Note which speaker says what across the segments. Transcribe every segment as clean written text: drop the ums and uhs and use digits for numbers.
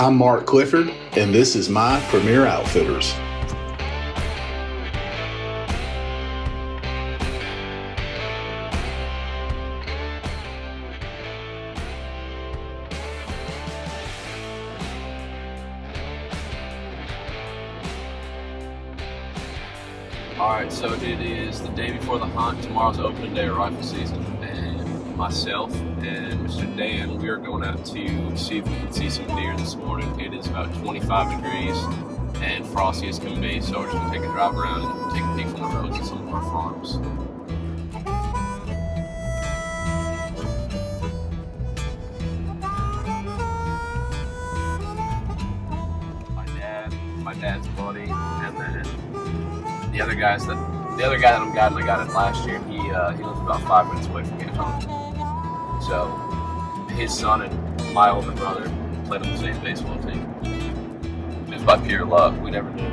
Speaker 1: I'm Mark Clifford, and this is my Premier Outfitters.
Speaker 2: Alright, so it is the day before the hunt. Tomorrow's opening day of rifle season, and myself and Mr. Dan, we are going out to see if we can see some deer this morning. It is about 25 degrees and frosty as can be, so we're just going to take a drive around and take a peek on the roads at some of our farms. My dad's buddy, and then the other guy that I'm guiding, I got it last year. He lives about 5 minutes away from getting home. So his son and my older brother played on the same baseball team. It was by pure luck. We never knew.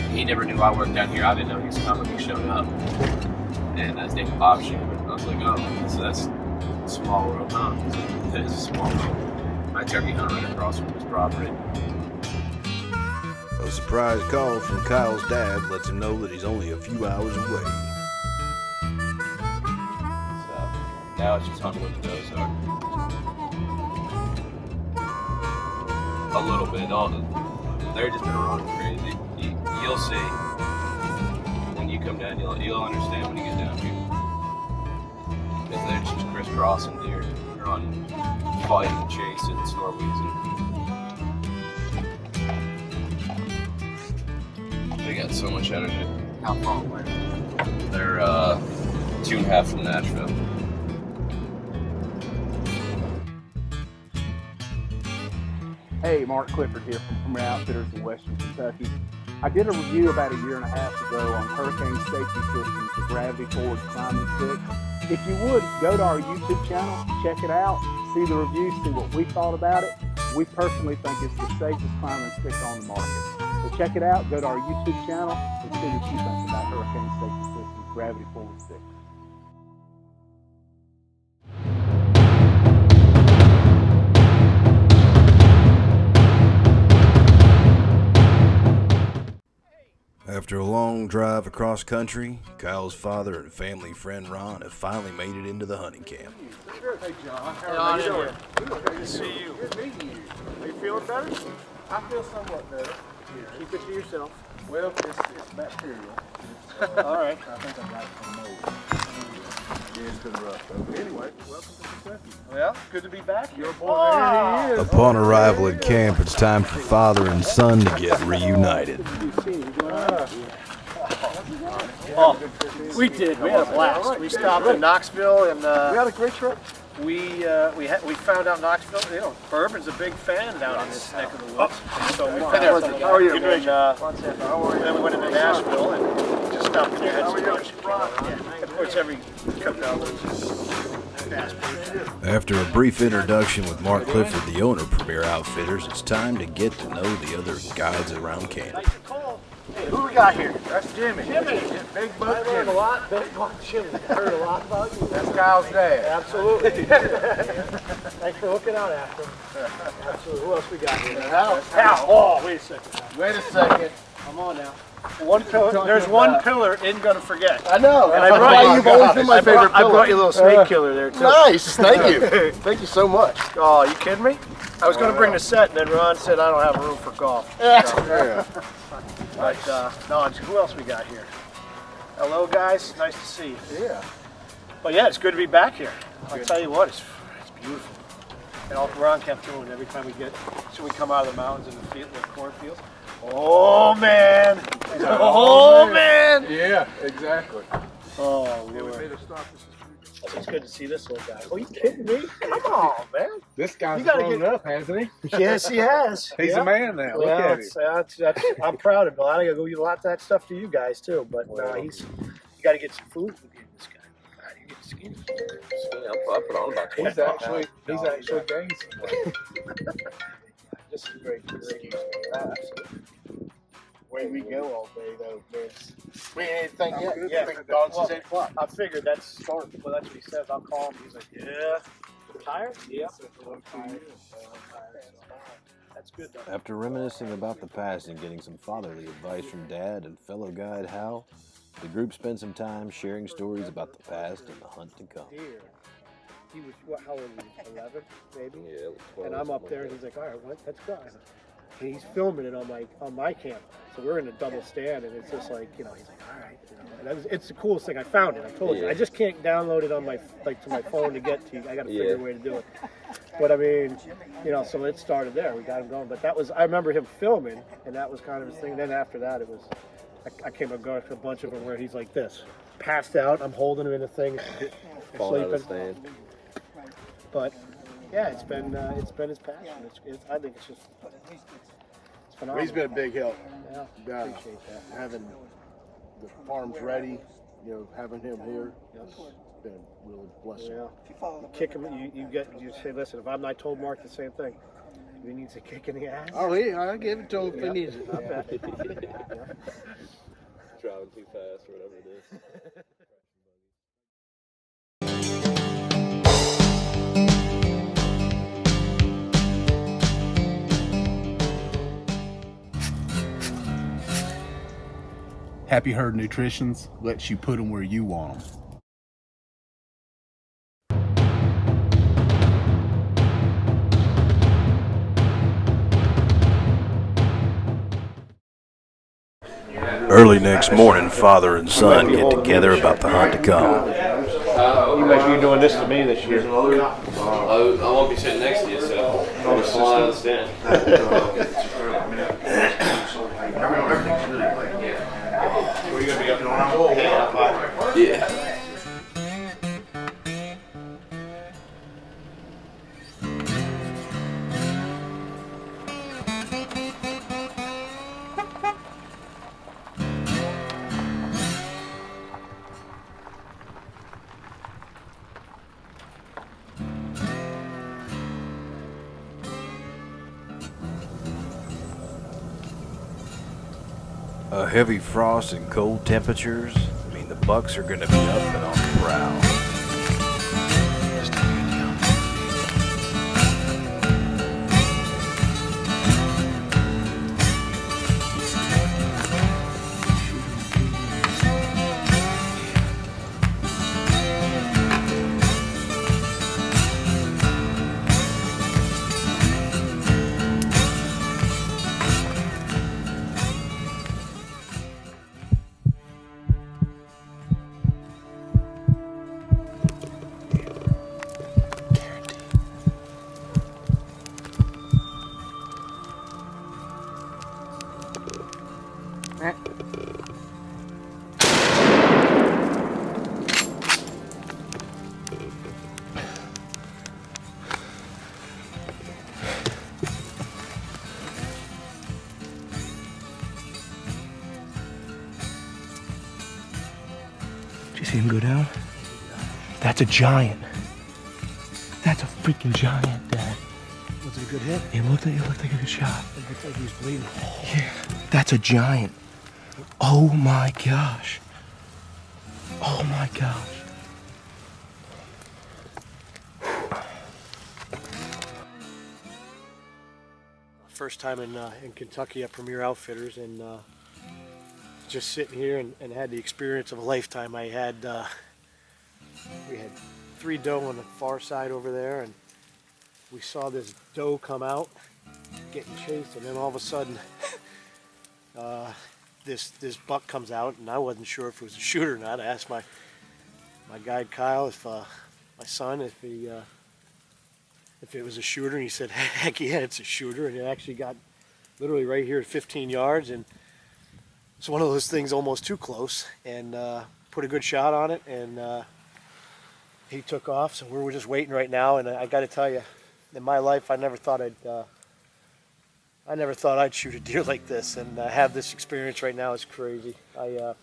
Speaker 2: He never knew I worked down here. I didn't know he was coming. He showed up, and his name was Bob Schumer. I was like, oh, so that's a small world, huh? It is a small world. I turkey hunt right across from his property.
Speaker 3: A surprise call from Kyle's dad lets him know that he's only a few hours away.
Speaker 2: So now it's just hunting with the nose hook. A little bit. They're just been running crazy. You'll see when you come down. You'll understand when you get down here. Because they're just crisscrossing deer, running, fighting, chasing, snort wheezing. They got so much energy. How far away? They're 2.5 from Nashville.
Speaker 4: Hey, Mark Clifford here from Premier Outfitters in Western Kentucky. I did a review about 1.5 years ago on hurricane safety systems, the gravity forward climbing stick. If you would, go to our YouTube channel, check it out, see the review, see what we thought about it. We personally think it's the safest climbing stick on the market. So check it out, go to our YouTube channel, and see what you think about hurricane safety systems, gravity forward stick.
Speaker 3: After a long drive across country, Kyle's father and family friend Ron have finally made it into the hunting camp.
Speaker 4: Hey, John.
Speaker 5: How are you doing? Good to see you.
Speaker 4: Good meeting you.
Speaker 5: Are you feeling better?
Speaker 4: I feel somewhat better.
Speaker 5: Keep it to yourself.
Speaker 4: Well, it's bacterial.
Speaker 5: All right.
Speaker 4: I think I got some mold. Yeah, it's been rough though. But anyway, welcome to Kentucky.
Speaker 5: Well, good to be back.
Speaker 4: Your boy, there he is.
Speaker 3: Upon arrival at camp, it's time for father and son to get reunited.
Speaker 5: Oh, we did. We had a blast. We stopped in Knoxville, and
Speaker 4: We had a great trip.
Speaker 5: we found out Knoxville. You know, Bourbon's a big fan down in this neck of the woods. So we found out.
Speaker 4: How are you?
Speaker 5: And then we went into Nashville and just stopped in there, had some lunch. Yeah, of course, every couple hours.
Speaker 3: After a brief introduction with Mark Clifford, the owner of Premier Outfitters, it's time to get to know the other guides around camp.
Speaker 5: Hey, who we got here?
Speaker 4: That's Jimmy.
Speaker 5: Jimmy.
Speaker 4: Big buck
Speaker 5: I learned
Speaker 4: Jimmy.
Speaker 5: a lot. Big Buck Jimmy. Heard a lot about you.
Speaker 4: That's Kyle's dad.
Speaker 5: Absolutely. Thanks for looking out after him. Absolutely. Who else we got here? Hal. Oh, wait a second.
Speaker 4: Wait a second.
Speaker 5: Come on now. One pillar. There's one pillar isn't gonna forget.
Speaker 4: I know.
Speaker 5: And I brought you.
Speaker 4: You've always been my favorite
Speaker 5: I brought you a
Speaker 4: pillar.
Speaker 5: little snake killer there too.
Speaker 4: Nice. Thank you. Thank you so much.
Speaker 5: Oh, you kidding me? I was gonna bring the set, and then Ron said I don't have room for golf.
Speaker 4: Yeah.
Speaker 5: But no, who else we got here? Hello, guys. Nice to see you.
Speaker 4: Yeah.
Speaker 5: But yeah, it's good to be back here. I'll tell you what, it's beautiful. And all Ron kept doing every time we come out of the mountains in the field, the cornfields. Oh man! Oh man!
Speaker 4: Yeah, exactly.
Speaker 5: Oh
Speaker 4: We
Speaker 5: Lord.
Speaker 4: made a stop.
Speaker 5: It's good to see this little guy. Oh, you kidding me? Come on, man.
Speaker 4: This guy's
Speaker 5: You gotta
Speaker 4: grown
Speaker 5: get-
Speaker 4: up, hasn't he?
Speaker 5: Yes, he has.
Speaker 4: He's
Speaker 5: Yeah.
Speaker 4: a man now. Look
Speaker 5: Well,
Speaker 4: at him.
Speaker 5: I'm proud of him. I gotta go eat a lot of that stuff to you guys too. But you got to get some food with you, this guy. You get skinny.
Speaker 2: I put on about
Speaker 4: He's actually gained some weight.
Speaker 5: This is very good.
Speaker 4: Where we go all day though, we ain't anything yet.
Speaker 5: Yeah.
Speaker 4: I think Dawn's is 8 o'clock.
Speaker 5: I figured that's start. Well, that's what he says. I'll call him. He's like, yeah. Tired? Yeah. That's good though.
Speaker 3: After reminiscing about the past and getting some fatherly advice from Dad and fellow guide Hal, the group spent some time sharing stories about the past and the hunt to come.
Speaker 5: Deer. He was, what, how old was he? 11, maybe?
Speaker 2: Yeah, 12,
Speaker 5: and I'm up there and he's like, all right, let's go. And he's filming it on my camera. So we're in a double stand and it's just like, he's like, all right. And it's the coolest thing. I found it. I told you. I just can't download it on to my phone to get to you. I got to figure a way to do it. But I mean, so it started there. We got him going. But I remember him filming and that was kind of his thing. Then after that, it was, I came across a bunch of them where he's like this, passed out. I'm holding him in the thing, sleeping. But yeah, it's been his passion. I think it's phenomenal.
Speaker 6: He's been a big help.
Speaker 5: Yeah, appreciate that.
Speaker 6: Having the farms ready, having him here, it's been a real blessing.
Speaker 5: Yeah. Kick him. You say, listen. If I told Mark the same thing. He needs a kick in the ass.
Speaker 6: Oh, yeah, I give it to him if he needs it.
Speaker 5: I bet.
Speaker 2: Driving too fast or whatever it is.
Speaker 1: Happy Herd Nutritions lets you put them where you want them.
Speaker 3: Early next morning, father and son get together about the hunt to come.
Speaker 5: You might be doing this to me this year.
Speaker 2: I won't be sitting next to you, so I'm just flying on the stand. Yeah.
Speaker 3: A heavy frost and cold temperatures mean the bucks are going to be up and on the prowl.
Speaker 5: Did you see him go down? That's a giant. That's a freaking giant, Dad. Was it a good hit? It looked like a good shot. It looked like he was bleeding. Yeah, that's a giant. Oh my gosh. Oh my gosh. First time in Kentucky at Premier Outfitters, and just sitting here and had the experience of a lifetime. We had 3 doe on the far side over there, and we saw this doe come out getting chased, and then all of a sudden this buck comes out, and I wasn't sure if it was a shooter or not. I asked my guide Kyle, if my son, if it was a shooter, and he said, heck yeah, it's a shooter. And it actually got literally right here at 15 yards, and it's one of those things almost too close, and put a good shot on it, and he took off. So we're just waiting right now, and I got to tell you, in my life, I never thought I'd shoot a deer like this, and have this experience right now is crazy. I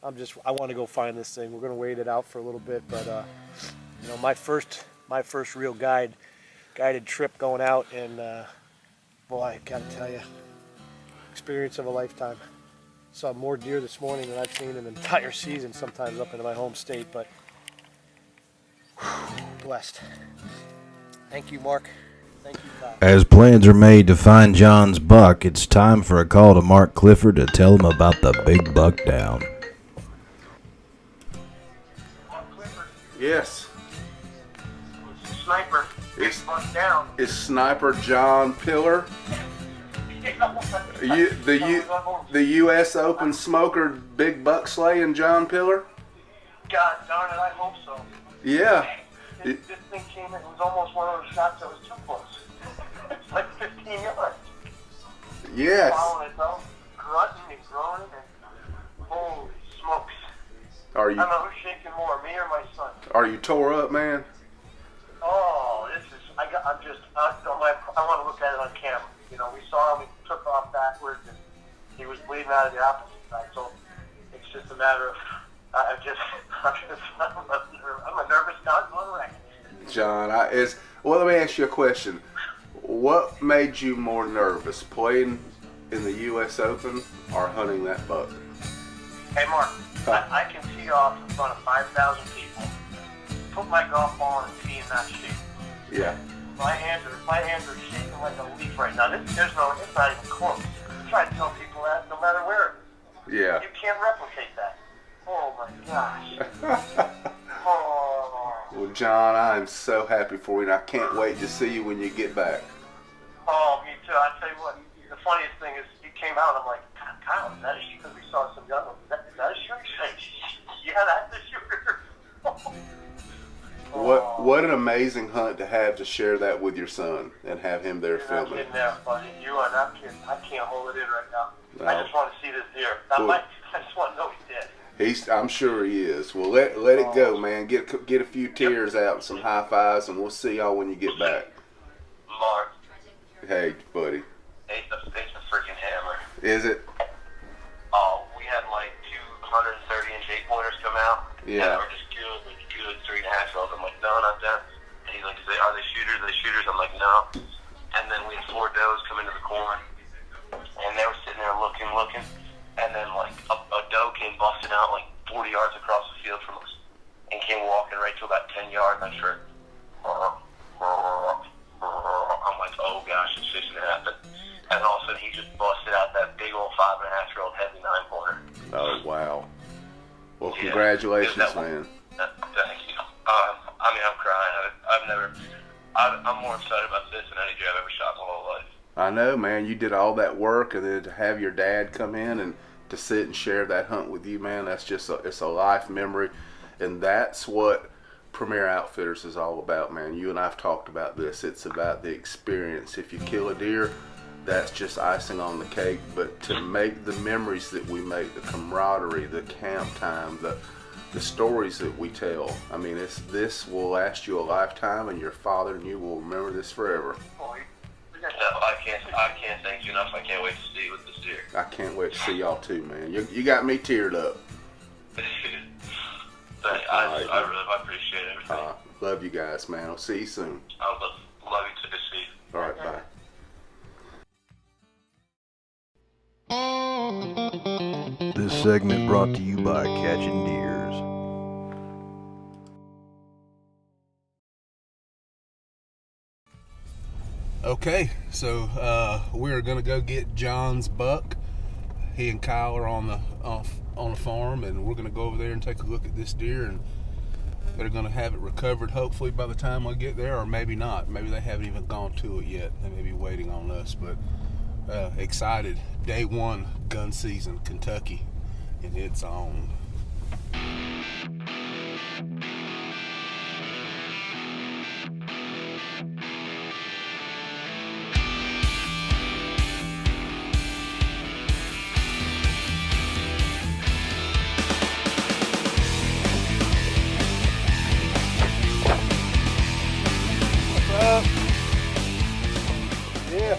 Speaker 5: want to go find this thing. We're going to wait it out for a little bit, but my first real guided trip going out, and boy, I gotta tell you, experience of a lifetime. Saw more deer this morning than I've seen in an entire season, sometimes up into my home state, but whew, blessed. Thank you, Mark.
Speaker 3: As plans are made to find John's buck, it's time for a call to Mark Clifford to tell him about the big buck down.
Speaker 1: Yes.
Speaker 7: Sniper.
Speaker 1: It's,
Speaker 7: Buck down.
Speaker 1: it's Sniper John Pillar. The U.S. Open smoker big buck slaying John Pillar.
Speaker 7: God darn it, I hope so.
Speaker 1: Yeah.
Speaker 7: This thing came in, it was almost one of those shots that was too close. It's like 15 yards.
Speaker 1: Yes.
Speaker 7: Following it though, grunting and groaning, and holy smokes.
Speaker 1: Are
Speaker 7: I don't know who's shaking more, me or my son.
Speaker 1: you tore up, man?
Speaker 7: Oh, this is, I want to look at it on camera. You know, we saw him, he took off backwards, and he was bleeding out of the opposite side, so it's just a matter of, I'm a nervous dog on wreck.
Speaker 1: John, let me ask you a question. What made you more nervous, playing in the U.S. Open or hunting that buck?
Speaker 7: Hey, Mark, I can tee off in front of 5,000 people, put my golf ball on a tee and not shake.
Speaker 1: Yeah.
Speaker 7: My hands are shaking like a leaf right now. It's not even close. I try to tell people that no matter where.
Speaker 1: Yeah.
Speaker 7: You can't replicate that. Oh my gosh. Oh.
Speaker 1: Well, John, I am so happy for you, and I can't wait to see you when you get back.
Speaker 7: Oh, me too. I tell you what, the funniest thing is he came out, I'm like, Kyle, is that a shooter? Because we saw some young ones. Is that a shooter? He's like, yeah, that's a shooter.
Speaker 1: What an amazing hunt to have to share that with your son and have him there
Speaker 7: You're not
Speaker 1: filming.
Speaker 7: kidding there, buddy. You are not kidding. I can't hold it in right now.
Speaker 1: No.
Speaker 7: I just want to see this deer.
Speaker 1: Cool.
Speaker 7: I just want to know he's dead.
Speaker 1: I'm sure he is. Well, let it go, man. Get a few tears out and some high fives, and we'll see y'all when you get back.
Speaker 7: Mark.
Speaker 1: Hey, buddy.
Speaker 7: It's a freaking hammer.
Speaker 1: Is it?
Speaker 7: Oh, we had like 230-inch 8-pointers come out.
Speaker 1: Yeah.
Speaker 7: And they were just good 3.5-year-olds. I'm like, no, not that. And he's like, are they shooters? Are they shooters? I'm like, no. And then we had 4 does come into the corn. And they were sitting there looking. And then like a doe came busting out like 40 yards across the field from us. And came walking right to about 10 yards. And I heard, I'm like, oh gosh, it's just gonna happen. And all of a sudden he just busted out that big old 5.5-year-old heavy 9-pointer.
Speaker 1: Oh, wow. Well,
Speaker 7: Yeah.
Speaker 1: congratulations,
Speaker 7: That
Speaker 1: man.
Speaker 7: Thank you. I'm crying. I'm more excited about this than any deer I've ever shot in my whole life.
Speaker 1: I know, man. You did all that work, and then to have your dad come in and to sit and share that hunt with you, man, that's just it's a life memory. And that's what Premier Outfitters is all about, man. You and I have talked about this. It's about the experience. If you kill a deer, that's just icing on the cake. But to make the memories that we make, the camaraderie, the camp time, the stories that we tell, I mean, this will last you a lifetime, and your father and you will remember this forever.
Speaker 7: No, I can't thank you enough. I can't wait to see you with this deer.
Speaker 1: I can't wait to see y'all too, man. You got me teared up.
Speaker 7: I really appreciate everything.
Speaker 1: Love you guys, man. I'll see you soon.
Speaker 7: I love you to see you.
Speaker 1: All right, bye.
Speaker 3: This segment brought to you by Catchin Deers.
Speaker 1: Okay, so we're gonna go get John's buck. He and Kyle are on the farm, and we're gonna go over there and take a look at this deer, and they're gonna have it recovered hopefully by the time we get there, or maybe not. Maybe they haven't even gone to it yet. They may be waiting on us, but excited. Day 1 gun season, Kentucky, and it's on.
Speaker 5: Yeah.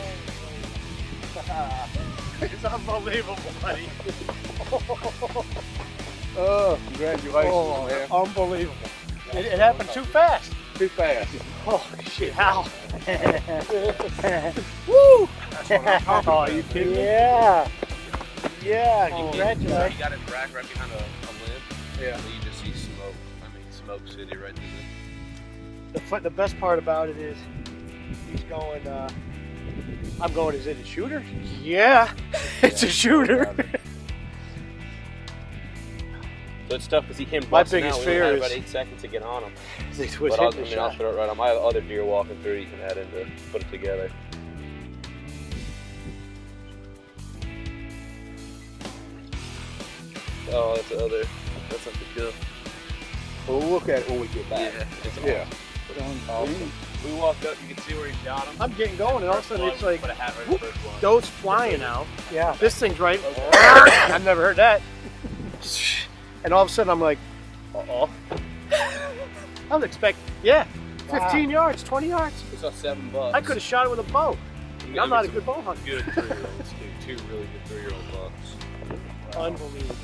Speaker 5: It's unbelievable, buddy.
Speaker 4: Oh, congratulations, man.
Speaker 5: Unbelievable. It happened too fast.
Speaker 4: Too fast.
Speaker 5: Holy shit, how? Woo! Oh, are you kidding me? Yeah. Yeah, congratulations.
Speaker 2: You got it rack right behind a limb.
Speaker 4: Yeah.
Speaker 2: So you just see smoke. I mean, smoke city right through
Speaker 5: The best part about it is He's going, I'm going, is it a shooter? Yeah, it's a shooter.
Speaker 2: So it's tough because he came
Speaker 5: My
Speaker 2: busting
Speaker 5: biggest
Speaker 2: out.
Speaker 5: fear
Speaker 2: We only
Speaker 5: is-
Speaker 2: had about 8 seconds to get on him.
Speaker 5: It was
Speaker 2: But
Speaker 5: hitting
Speaker 2: I'll
Speaker 5: the
Speaker 2: throw
Speaker 5: shot.
Speaker 2: it right on. My other deer walking through, you can add in to put it together. Oh, that's the other. That's not the kill.
Speaker 4: We'll look at it when we get back.
Speaker 2: It's
Speaker 4: Yeah.
Speaker 2: awesome. We walked up, you can see where he got him.
Speaker 5: I'm getting going, and all of a sudden it's like,
Speaker 2: Put a hat right in the first one.
Speaker 5: those flying out. Yeah. This thing's right. I've never heard that. And all of a sudden I'm like, uh-oh. I was expecting, 15 yards, 20 yards.
Speaker 2: We saw $7.
Speaker 5: I could have shot it with a bow. I'm not a good bow hunter.
Speaker 2: Good 3-year-olds, dude. 2 really good 3-year-old bucks.
Speaker 5: Unbelievable.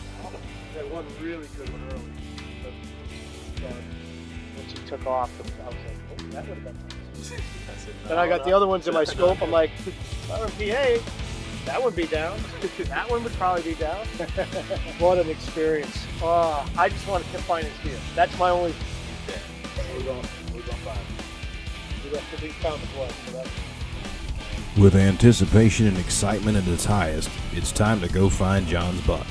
Speaker 5: That one really good one early. But once he took off, I was like, oh, that would have been nice. Then I got the other ones in my scope. I'm like, RPA, that would be down. That one would probably be down. What an experience. I just want to find his deer. That's my only. We're going find him. We found the blood. So that's...
Speaker 3: With anticipation and excitement at its highest, it's time to go find John's buck.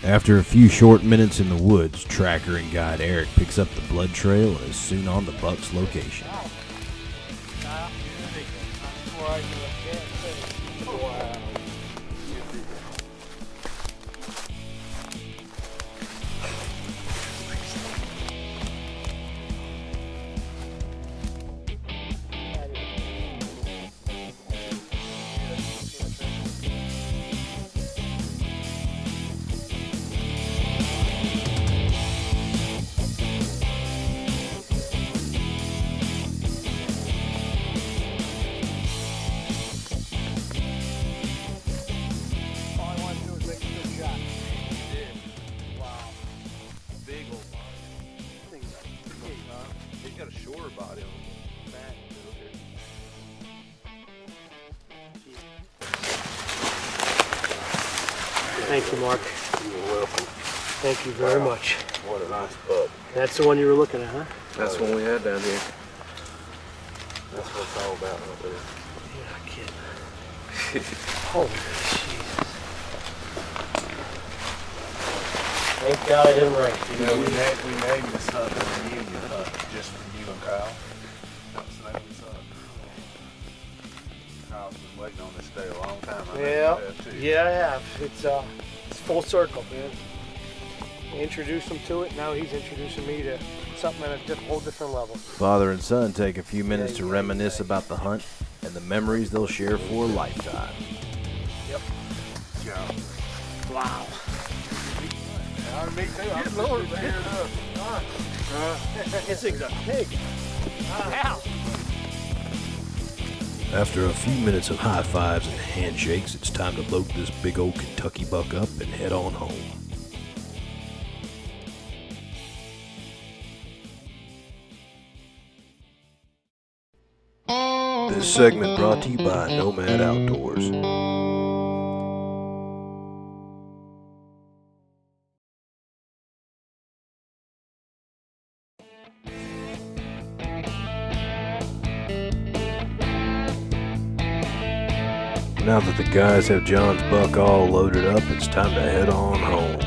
Speaker 3: After a few short minutes in the woods, tracker and guide Eric picks up the blood trail and is soon on the buck's location.
Speaker 5: Thank you, Mark.
Speaker 1: You're welcome.
Speaker 5: Thank you very much.
Speaker 1: What a nice buck.
Speaker 5: That's the one you were looking at, huh?
Speaker 1: That's what we had down here. That's what it's all about right there.
Speaker 5: You're not kidding. Holy Jesus. Thank God I didn't rain.
Speaker 1: You know, we named this hunt the reunion hunt just for you and Kyle. That's the name of this hunt. Kyle's been waiting on this day a long time. I know you have too.
Speaker 5: Yeah, I have. It's full circle, man. I introduced him to it, now he's introducing me to something at a whole different level.
Speaker 3: Father and son take a few minutes to reminisce about the hunt and the memories they'll share for a lifetime.
Speaker 5: Yep.
Speaker 1: Yeah.
Speaker 5: Wow.
Speaker 1: Me too. I'm Lord, man.
Speaker 5: This thing's a pig. Wow.
Speaker 3: After a few minutes of high fives and handshakes, it's time to load this big old Kentucky buck up and head on home. This segment brought to you by Nomad Outdoors. Now that the guys have John's buck all loaded up, it's time to head on home.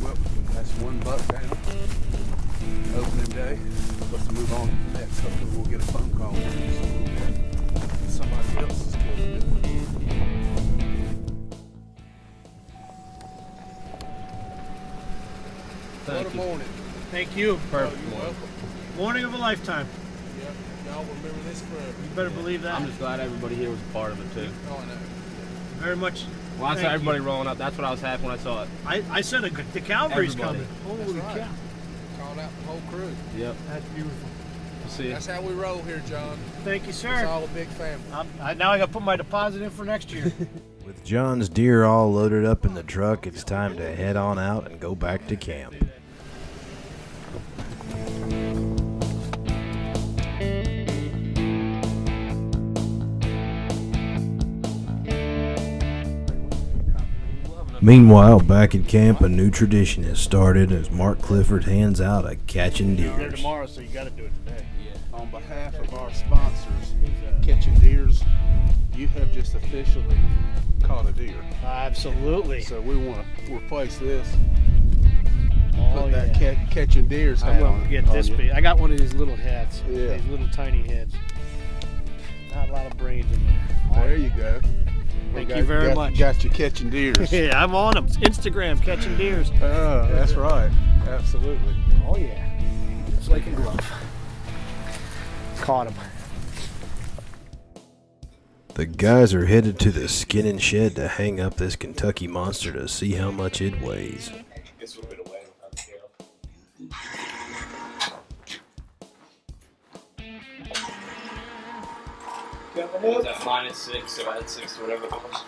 Speaker 1: Well, that's one buck down. Opening day. Let's move on to the next couple. We'll get a phone call in just a little bit.
Speaker 8: somebody else is good at
Speaker 9: Thank
Speaker 8: What a
Speaker 9: you.
Speaker 8: morning.
Speaker 5: Thank you.
Speaker 9: Perfect.
Speaker 8: You're
Speaker 9: morning.
Speaker 8: welcome.
Speaker 5: Morning of a lifetime.
Speaker 8: Yeah, y'all remember this forever.
Speaker 5: You better believe that.
Speaker 9: I'm just glad everybody here was a part of it too.
Speaker 8: Oh, I know.
Speaker 5: Very much.
Speaker 9: Well, I saw
Speaker 5: Thank
Speaker 9: everybody rolling up. That's what I was happy when I saw it.
Speaker 5: I said the cavalry's
Speaker 9: Everybody.
Speaker 5: coming. Holy
Speaker 8: That's right.
Speaker 5: cow.
Speaker 8: Called out the whole crew.
Speaker 9: Yep.
Speaker 5: That's beautiful.
Speaker 9: See ya.
Speaker 8: That's how we roll here, John.
Speaker 5: Thank you,
Speaker 8: It's
Speaker 5: sir.
Speaker 8: all a big family.
Speaker 5: Now I got to put my deposit in for next year.
Speaker 3: With John's deer all loaded up in the truck, it's time to head on out and go back to camp. Meanwhile, back at camp, a new tradition has started as Mark Clifford hands out a Catchin
Speaker 5: There
Speaker 3: Deers.
Speaker 5: tomorrow, so you got to do it today.
Speaker 1: On behalf of our sponsors, Catchin Deers, you have just officially caught a deer.
Speaker 5: Absolutely.
Speaker 1: So we want to replace this.
Speaker 5: Oh,
Speaker 1: Put that
Speaker 5: yeah.
Speaker 1: Catchin Deers
Speaker 5: I'm
Speaker 1: hat
Speaker 5: going
Speaker 1: on.
Speaker 5: to get
Speaker 1: on
Speaker 5: this
Speaker 1: you.
Speaker 5: big. I got one of these little hats.
Speaker 1: Yeah.
Speaker 5: These little tiny heads. Not a lot of brains in there.
Speaker 1: There you go.
Speaker 5: Thank you very much.
Speaker 1: Got your Catchin Deers.
Speaker 5: Yeah, I'm on them. Instagram, Catching Deers.
Speaker 1: Oh, that's right. Absolutely.
Speaker 5: Oh, yeah. It's like a glove. Caught him.
Speaker 3: The guys are headed to the skinning shed to hang up this Kentucky monster to see how much it weighs.
Speaker 2: This will be the way on the scale. It was at -6, so I had 6 or whatever it was.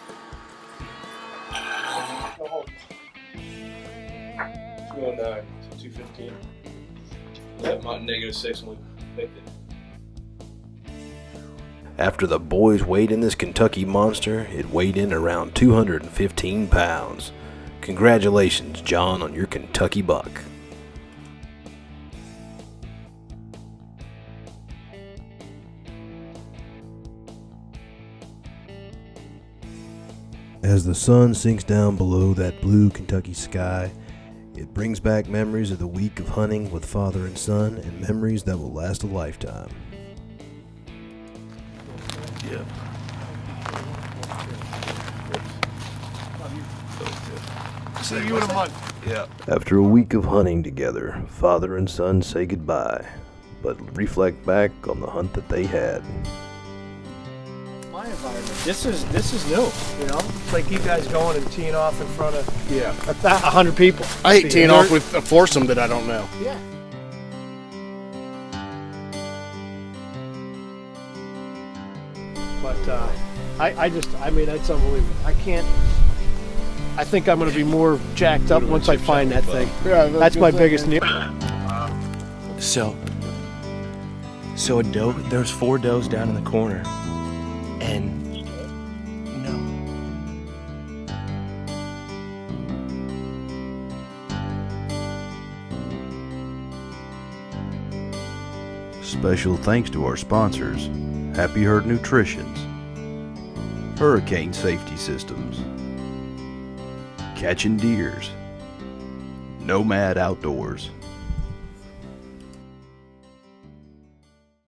Speaker 2: 209, so 215. That might -6 when we picked it.
Speaker 3: After the boys weighed in this Kentucky monster, it weighed in around 215 pounds. Congratulations, John, on your Kentucky buck. As the sun sinks down below that blue Kentucky sky, it brings back memories of the week of hunting with father and son and memories that will last a lifetime. Yep.
Speaker 5: See you in a month.
Speaker 3: Yeah. After a week of hunting together, father and son say goodbye, but reflect back on the hunt that they had.
Speaker 5: My environment. This is new. You know, it's like you guys going and teeing off in front of 100 people.
Speaker 6: I hate teeing off with a foursome that I don't know.
Speaker 5: Yeah. But I mean, that's unbelievable. I think I'm going to be more jacked up once I find that thing.
Speaker 6: Yeah,
Speaker 5: That's my biggest need.
Speaker 10: So a doe, there's 4 does down in the corner, and no.
Speaker 3: Special thanks to our sponsors, Happy Herd Nutritions, Hurricane Safety Systems, Catchin Deers, Nomad Outdoors,